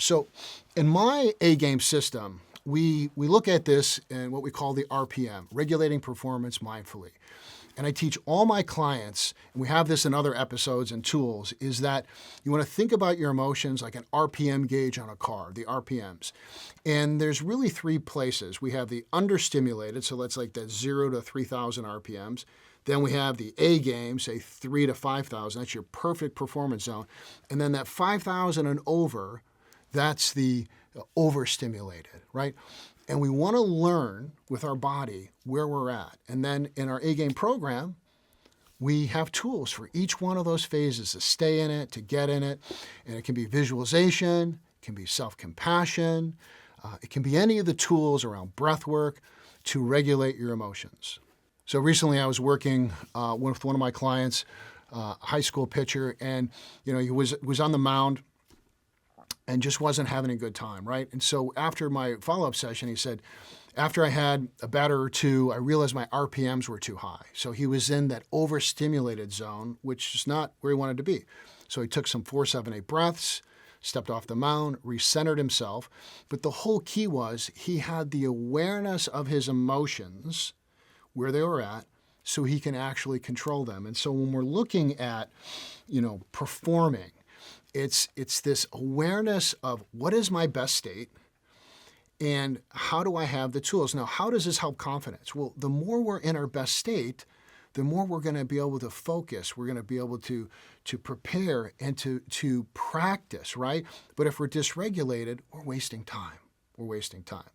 So in my A-game system, we look at this in what we call the RPM, Regulating Performance Mindfully. And I teach all my clients, and we have this in other episodes and tools, is that you want to think about your emotions like an RPM gauge on a car, the RPMs. And there's really three places. We have the understimulated, so that's like that 0 to 3,000 RPMs. Then we have the A game, say 3 to 5,000. That's your perfect performance zone. And then that 5,000 and over, that's the overstimulated, right? And we want to learn with our body where we're at. And then in our A-game program, we have tools for each one of those phases to stay in it, to get in it. And it can be visualization, it can be self-compassion, it can be any of the tools around breath work to regulate your emotions. So recently I was working with one of my clients, high school pitcher, and he was on the mound and just wasn't having a good time, right? And so after my follow-up session, he said, after I had a batter or two, I realized my RPMs were too high. So he was in that overstimulated zone, which is not where he wanted to be. So he took some 4, 7, 8 breaths, stepped off the mound, recentered himself. But the whole key was he had the awareness of his emotions, where they were at, so he can actually control them. And so when we're looking at, performing, it's this awareness of what is my best state and how do I have the tools. Now, how does this help confidence? Well, the more we're in our best state, the more we're going to be able to focus. We're going to be able to prepare and to practice, right? But if we're dysregulated, we're wasting time. We're wasting time.